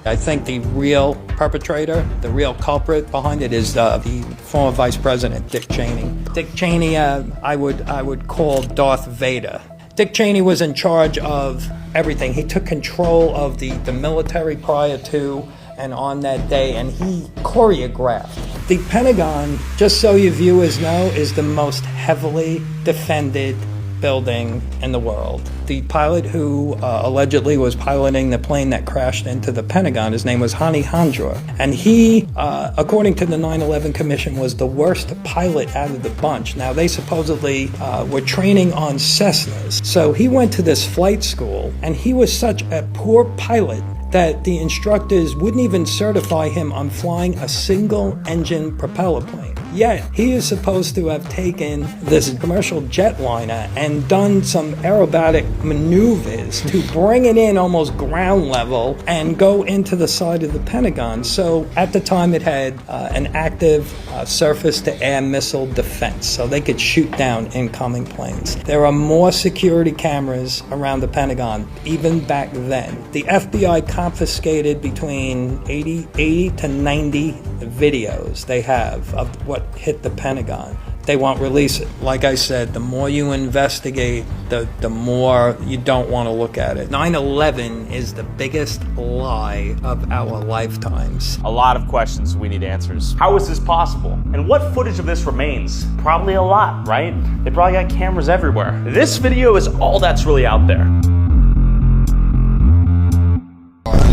I think the real perpetrator, the real culprit behind it is the former Vice President, Dick Cheney. Dick Cheney, I would call Darth Vader. Dick Cheney was in charge of everything. He took control of the military prior to and on that day, and he choreographed. The Pentagon, just so you viewers know, is the most heavily defended building in the world. The pilot who allegedly was piloting the plane that crashed into the Pentagon, his name was Hani Hanjour, and he, according to the 9/11 Commission, was the worst pilot out of the bunch. Now, they supposedly were training on Cessnas, so he went to this flight school, and he was such a poor pilot that the instructors wouldn't even certify him on flying a single-engine propeller plane. Yet, he is supposed to have taken this commercial jetliner and done some aerobatic maneuvers to bring it in almost ground level and go into the side of the Pentagon. So, at the time, it had an active surface-to-air missile defense, so they could shoot down incoming planes. There are more security cameras around the Pentagon, even back then. The FBI confiscated between 80 to 90 videos they have of what hit the Pentagon. They won't release it. Like I said, the more you investigate, the more you don't want to look at it. 9/11 is the biggest lie of our lifetimes. A lot of questions we need answers. How is this possible? And what footage of this remains? Probably a lot, right? They probably got cameras everywhere. This video is all that's really out there.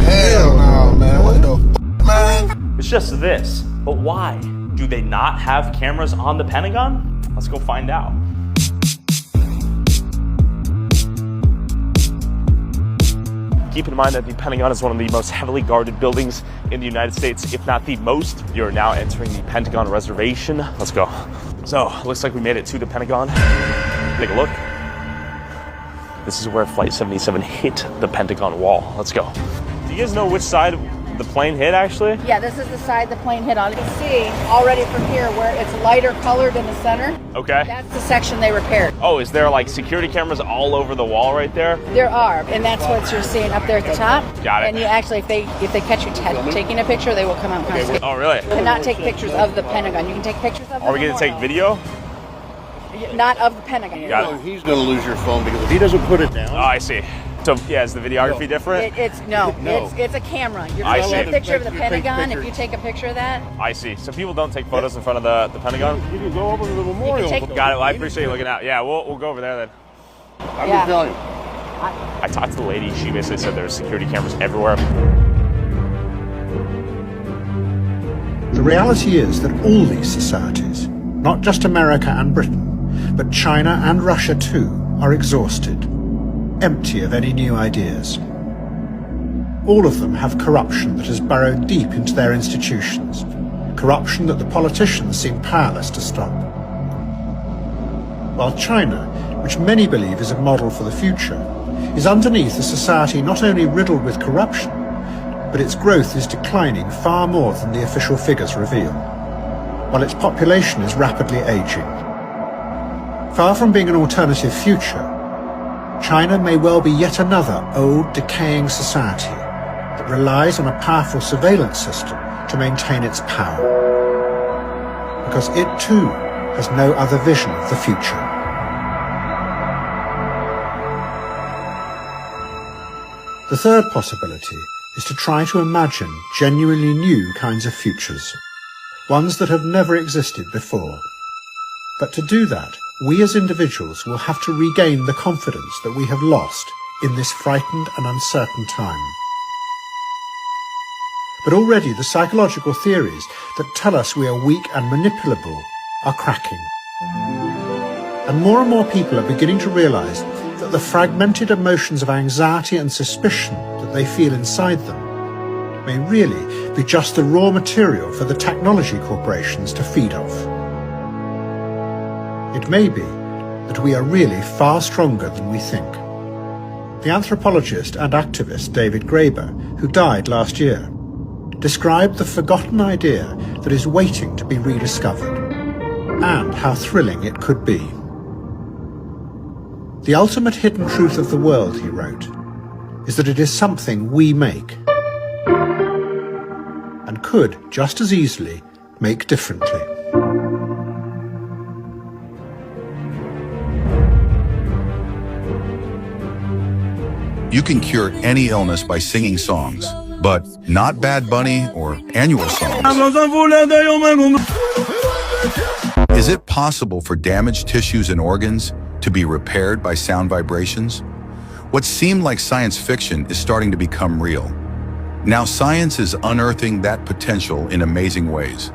Hell no, man. What the f***, man? It's just this. But why? Do they not have cameras on the Pentagon? Let's go find out. Keep in mind that the Pentagon is one of the most heavily guarded buildings in the United States, if not the most. You're now entering the Pentagon reservation. Let's go. So, looks like we made it to the Pentagon. Take a look. This is where Flight 77 hit the Pentagon wall. Let's go. Do you guys know which side the plane hit, actually? Yeah, this is the side the plane hit on. You can see already from here where it's lighter colored in the center. Okay. That's the section they repaired. Oh, is there like security cameras all over the wall right there? There are, and that's what you're seeing up there at the top. Got it. And you actually, if they catch you taking a picture, they will come out and confiscate. Oh, really? You cannot take pictures of the Pentagon. You can take pictures of. Are we going to take video? Not of the Pentagon. Got it. He's going to lose your phone because if he doesn't put it down. Oh, I see. So, yeah, is the videography different? It's a camera. You're I going to take see. a picture of the Pentagon. If you take a picture of that. I see. So people don't take photos in front of the Pentagon? You can go over to the memorial. take- Got it. Well, I appreciate you looking out. Yeah, we'll go over there then. I'm just telling you. I talked to the lady. She basically said there's security cameras everywhere. The reality is that all these societies, not just America and Britain, but China and Russia too, are exhausted, empty of any new ideas. All of them have corruption that has burrowed deep into their institutions, corruption that the politicians seem powerless to stop. While China, which many believe is a model for the future, is underneath a society not only riddled with corruption, but its growth is declining far more than the official figures reveal, while its population is rapidly aging. Far from being an alternative future, China may well be yet another old, decaying society that relies on a powerful surveillance system to maintain its power, because it too has no other vision of the future. The third possibility is to try to imagine genuinely new kinds of futures, ones that have never existed before. But to do that, we as individuals will have to regain the confidence that we have lost in this frightened and uncertain time. But already the psychological theories that tell us we are weak and manipulable are cracking. And more people are beginning to realize that the fragmented emotions of anxiety and suspicion that they feel inside them may really be just the raw material for the technology corporations to feed off. It may be that we are really far stronger than we think. The anthropologist and activist David Graeber, who died last year, described the forgotten idea that is waiting to be rediscovered, and how thrilling it could be. The ultimate hidden truth of the world, he wrote, is that it is something we make, and could just as easily make differently. You can cure any illness by singing songs, but not Bad Bunny or annual songs. Is it possible for damaged tissues and organs to be repaired by sound vibrations? What seemed like science fiction is starting to become real. Now science is unearthing that potential in amazing ways.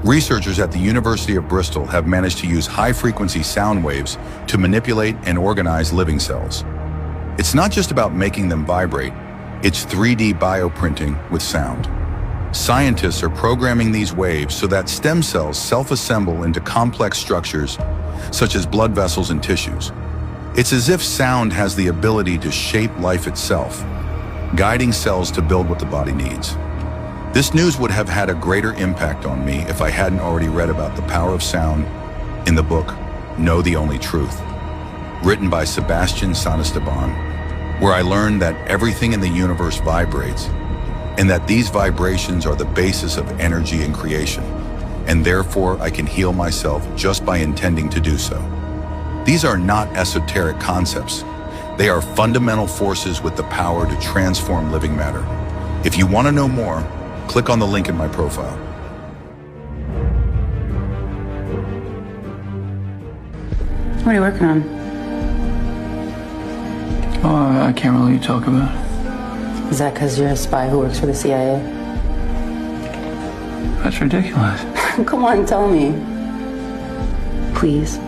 Researchers at the University of Bristol have managed to use high-frequency sound waves to manipulate and organize living cells. It's not just about making them vibrate, it's 3D bioprinting with sound. Scientists are programming these waves so that stem cells self-assemble into complex structures, such as blood vessels and tissues. It's as if sound has the ability to shape life itself, guiding cells to build what the body needs. This news would have had a greater impact on me if I hadn't already read about the power of sound in the book, Know the Only Truth, written by Sebastian Santisteban, where I learned that everything in the universe vibrates, and that these vibrations are the basis of energy and creation, and therefore I can heal myself just by intending to do so. These are not esoteric concepts. They are fundamental forces with the power to transform living matter. If you want to know more, click on the link in my profile. What are you working on? Oh, I can't really talk about it. Is that because you're a spy who works for the CIA? That's ridiculous. Come on, tell me. Please.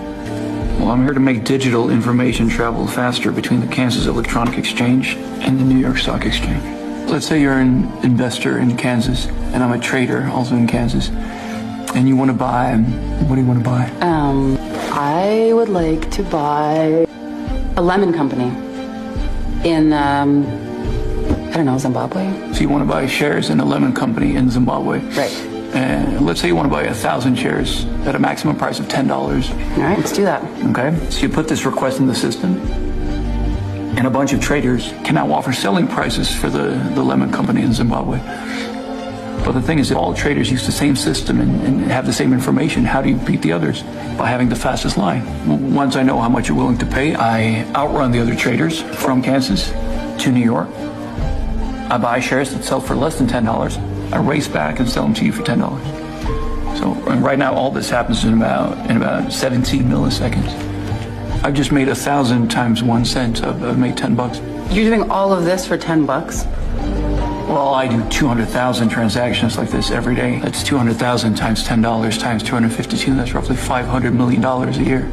Well, I'm here to make digital information travel faster between the Kansas Electronic Exchange and the New York Stock Exchange. Let's say you're an investor in Kansas, and I'm a trader also in Kansas, and you want to buy, what do you want to buy? I would like to buy a lemon company in, I don't know, Zimbabwe? So you want to buy shares in a lemon company in Zimbabwe. Right. And let's say you want to buy 1,000 shares at a maximum price of $10. All right, let's do that. Okay, so you put this request in the system, and a bunch of traders can now offer selling prices for the lemon company in Zimbabwe. But the thing is that all traders use the same system and have the same information. How do you beat the others? By having the fastest line. Once I know how much you're willing to pay, I outrun the other traders from Kansas to New York. I buy shares that sell for less than $10. I race back and sell them to you for $10. So and right now, all this happens in about 17 milliseconds. I've just made 1,000 times 1 cent. I've made $10. You're doing all of this for $10? Well, I do 200,000 transactions like this every day. That's 200,000 times $10 times 252. That's roughly $500 million a year.